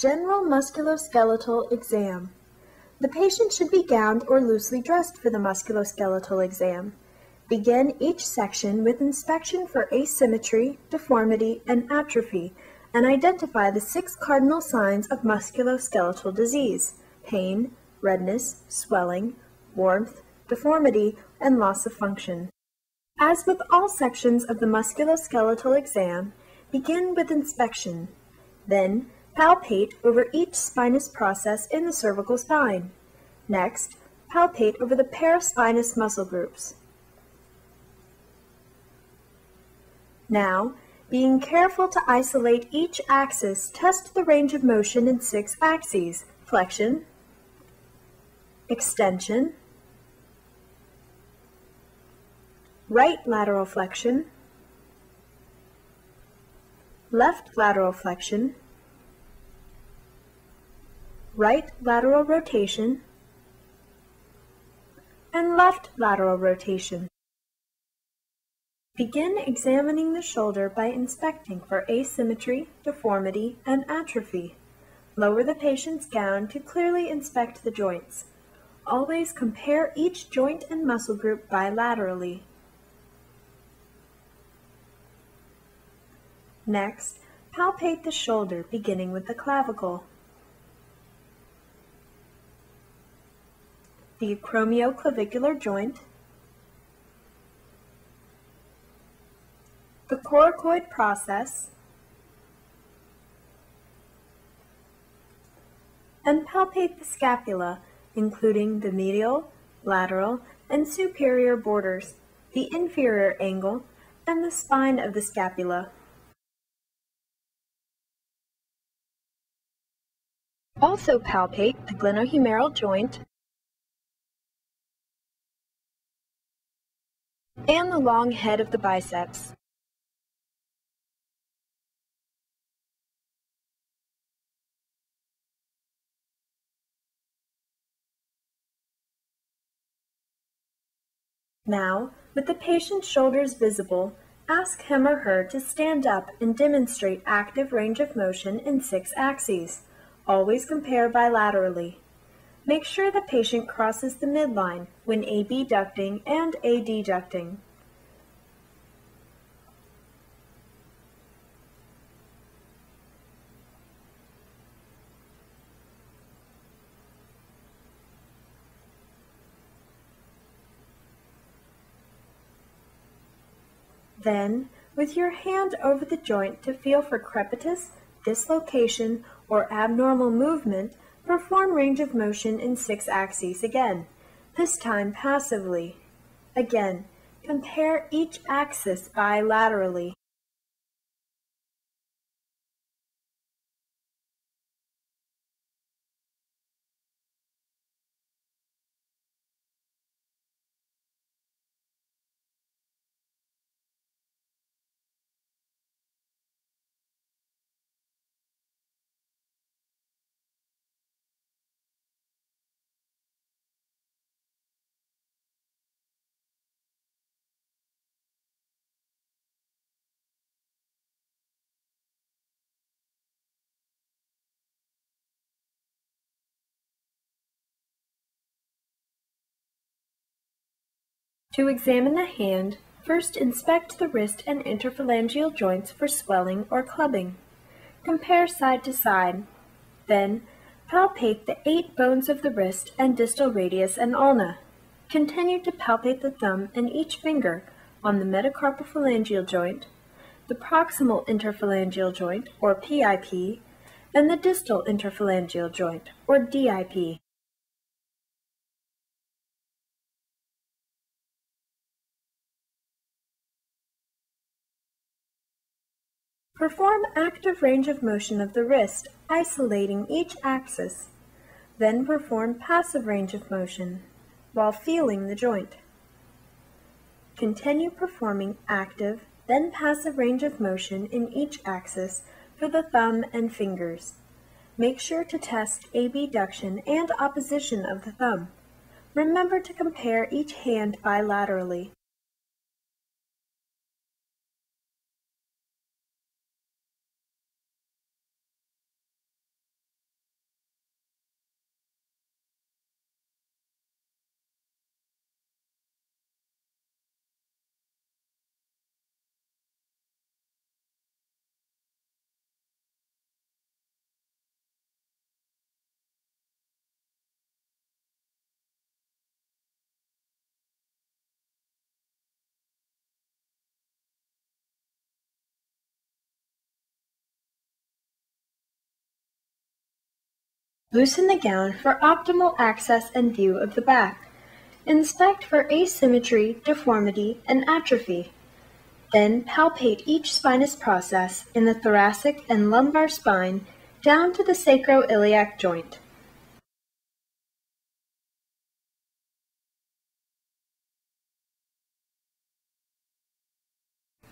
General musculoskeletal exam. The patient should be gowned or loosely dressed for the musculoskeletal exam. Begin each section with inspection for asymmetry, deformity, and atrophy, and identify the 6 cardinal signs of musculoskeletal disease: pain, redness, swelling, warmth, deformity, and loss of function. As with all sections of the musculoskeletal exam, begin with inspection. Then, palpate over each spinous process in the cervical spine. Next, palpate over the paraspinous muscle groups. Now, being careful to isolate each axis, test the range of motion in 6 axes: flexion, extension, right lateral flexion, left lateral flexion, right lateral rotation, and left lateral rotation. Begin examining the shoulder by inspecting for asymmetry, deformity, and atrophy. Lower the patient's gown to clearly inspect the joints. Always compare each joint and muscle group bilaterally. Next, palpate the shoulder beginning with the clavicle, the acromioclavicular joint, the coracoid process, and palpate the scapula, including the medial, lateral, and superior borders, the inferior angle, and the spine of the scapula. Also palpate the glenohumeral joint and the long head of the biceps. Now, with the patient's shoulders visible, ask him or her to stand up and demonstrate active range of motion in 6 axes. Always compare bilaterally. Make sure the patient crosses the midline when abducting and adducting. Then, with your hand over the joint to feel for crepitus, dislocation, or abnormal movement, perform range of motion in 6 axes again, this time passively. Again, compare each axis bilaterally. To examine the hand, first inspect the wrist and interphalangeal joints for swelling or clubbing. Compare side to side. Then, palpate the 8 bones of the wrist and distal radius and ulna. Continue to palpate the thumb and each finger on the metacarpophalangeal joint, the proximal interphalangeal joint, or PIP, and the distal interphalangeal joint, or DIP. Perform active range of motion of the wrist, isolating each axis. Then perform passive range of motion, while feeling the joint. Continue performing active, then passive range of motion in each axis for the thumb and fingers. Make sure to test abduction and opposition of the thumb. Remember to compare each hand bilaterally. Loosen the gown for optimal access and view of the back. Inspect for asymmetry, deformity, and atrophy. Then palpate each spinous process in the thoracic and lumbar spine down to the sacroiliac joint.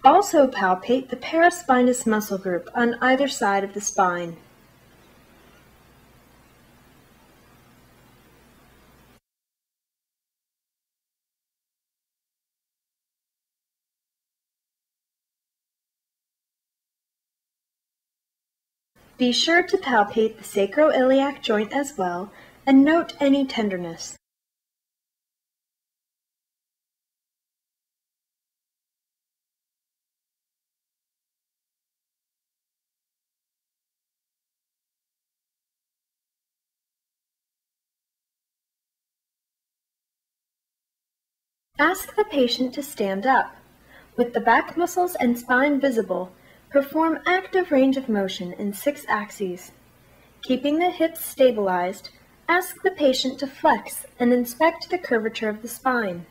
Also palpate the paraspinous muscle group on either side of the spine. Be sure to palpate the sacroiliac joint as well and note any tenderness. Ask the patient to stand up. With the back muscles and spine visible, perform active range of motion in 6 axes. Keeping the hips stabilized, ask the patient to flex and inspect the curvature of the spine.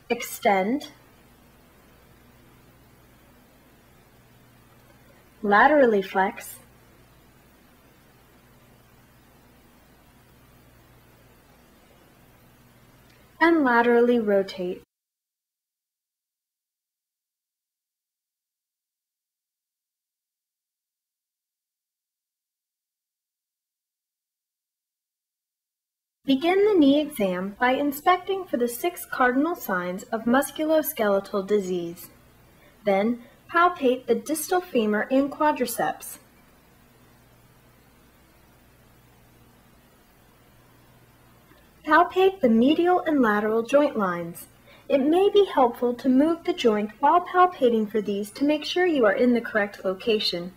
Extend, laterally flex, and laterally rotate. Begin the knee exam by inspecting for the 6 cardinal signs of musculoskeletal disease. Then, palpate the distal femur and quadriceps. Palpate the medial and lateral joint lines. It may be helpful to move the joint while palpating for these to make sure you are in the correct location.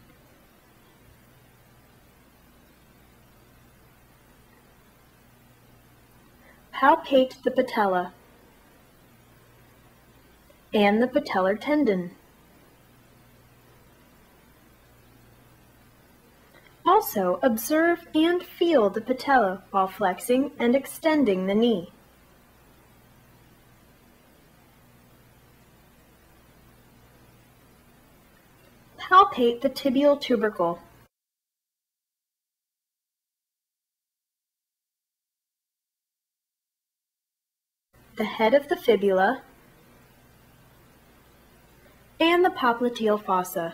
Palpate the patella and the patellar tendon. Also, observe and feel the patella while flexing and extending the knee. Palpate the tibial tubercle. The head of the fibula, and the popliteal fossa.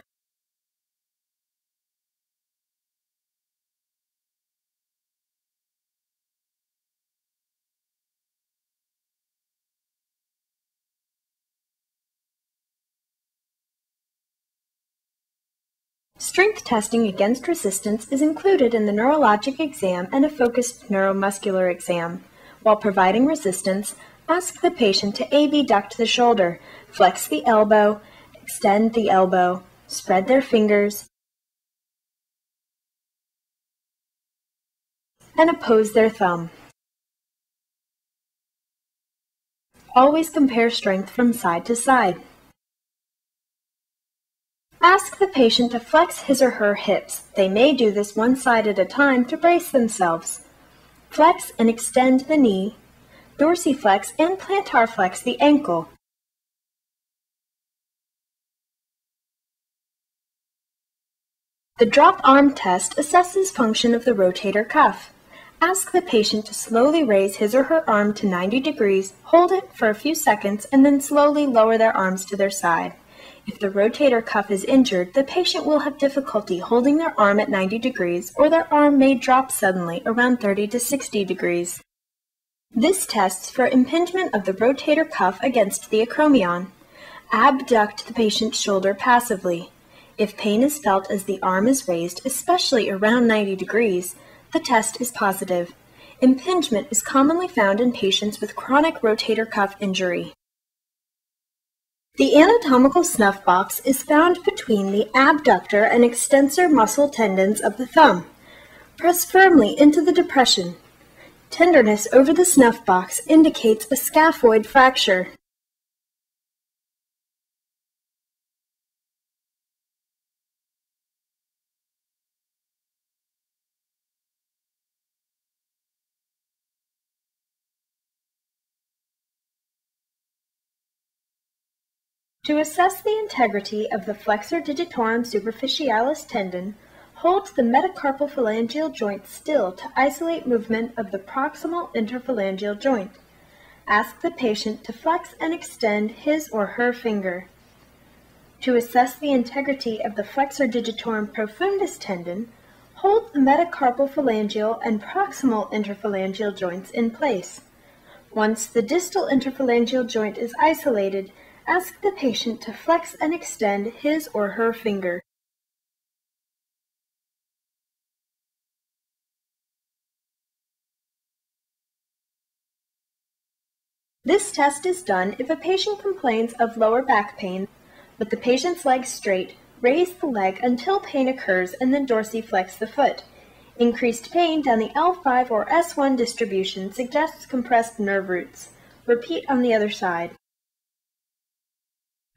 Strength testing against resistance is included in the neurologic exam and a focused neuromuscular exam. While providing resistance, ask the patient to abduct the shoulder, flex the elbow, extend the elbow, spread their fingers, and oppose their thumb. Always compare strength from side to side. Ask the patient to flex his or her hips. They may do this one side at a time to brace themselves. Flex and extend the knee, dorsiflex and plantar flex the ankle. The drop arm test assesses function of the rotator cuff. Ask the patient to slowly raise his or her arm to 90 degrees, hold it for a few seconds, and then slowly lower their arms to their side. If the rotator cuff is injured, the patient will have difficulty holding their arm at 90 degrees, or their arm may drop suddenly around 30 to 60 degrees. This tests for impingement of the rotator cuff against the acromion. Abduct the patient's shoulder passively. If pain is felt as the arm is raised, especially around 90 degrees, the test is positive. Impingement is commonly found in patients with chronic rotator cuff injury. The anatomical snuff box is found between the abductor and extensor muscle tendons of the thumb. Press firmly into the depression. Tenderness over the snuff box indicates a scaphoid fracture. To assess the integrity of the flexor digitorum superficialis tendon, hold the metacarpal phalangeal joint still to isolate movement of the proximal interphalangeal joint. Ask the patient to flex and extend his or her finger. To assess the integrity of the flexor digitorum profundus tendon, hold the metacarpal phalangeal and proximal interphalangeal joints in place. Once the distal interphalangeal joint is isolated, ask the patient to flex and extend his or her finger. This test is done if a patient complains of lower back pain. With the patient's leg straight, raise the leg until pain occurs and then dorsiflex the foot. Increased pain down the L5 or S1 distribution suggests compressed nerve roots. Repeat on the other side.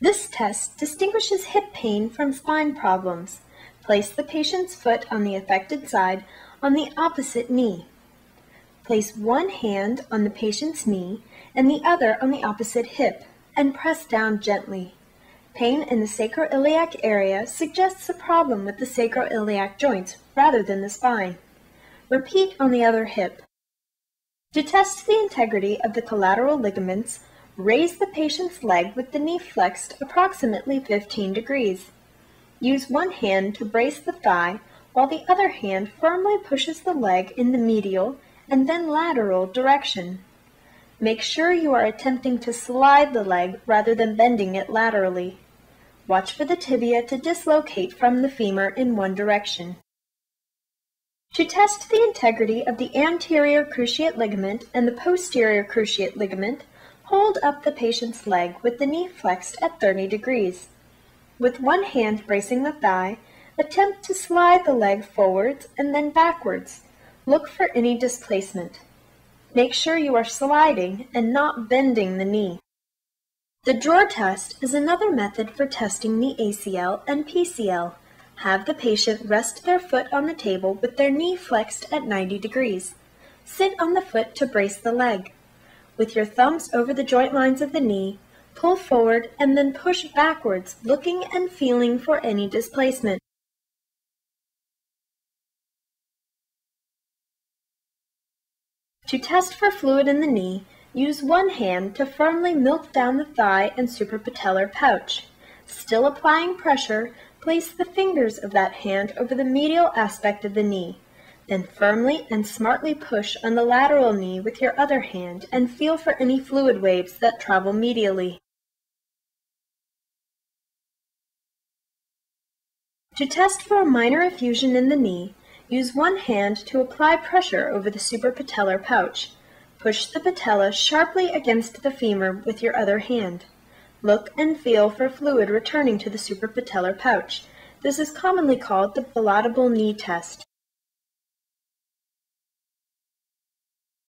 This test distinguishes hip pain from spine problems. Place the patient's foot on the affected side on the opposite knee. Place one hand on the patient's knee and the other on the opposite hip, and press down gently. Pain in the sacroiliac area suggests a problem with the sacroiliac joints rather than the spine. Repeat on the other hip. To test the integrity of the collateral ligaments, raise the patient's leg with the knee flexed approximately 15 degrees. Use one hand to brace the thigh while the other hand firmly pushes the leg in the medial and then lateral direction. Make sure you are attempting to slide the leg rather than bending it laterally. Watch for the tibia to dislocate from the femur in one direction. To test the integrity of the anterior cruciate ligament and the posterior cruciate ligament, hold up the patient's leg with the knee flexed at 30 degrees. With one hand bracing the thigh, attempt to slide the leg forwards and then backwards. Look for any displacement. Make sure you are sliding and not bending the knee. The drawer test is another method for testing the ACL and PCL. Have the patient rest their foot on the table with their knee flexed at 90 degrees. Sit on the foot to brace the leg. With your thumbs over the joint lines of the knee, pull forward and then push backwards, looking and feeling for any displacement. To test for fluid in the knee, use one hand to firmly milk down the thigh and suprapatellar pouch. Still applying pressure, place the fingers of that hand over the medial aspect of the knee. Then firmly and smartly push on the lateral knee with your other hand and feel for any fluid waves that travel medially. To test for a minor effusion in the knee, use one hand to apply pressure over the suprapatellar pouch. Push the patella sharply against the femur with your other hand. Look and feel for fluid returning to the suprapatellar pouch. This is commonly called the palatable knee test.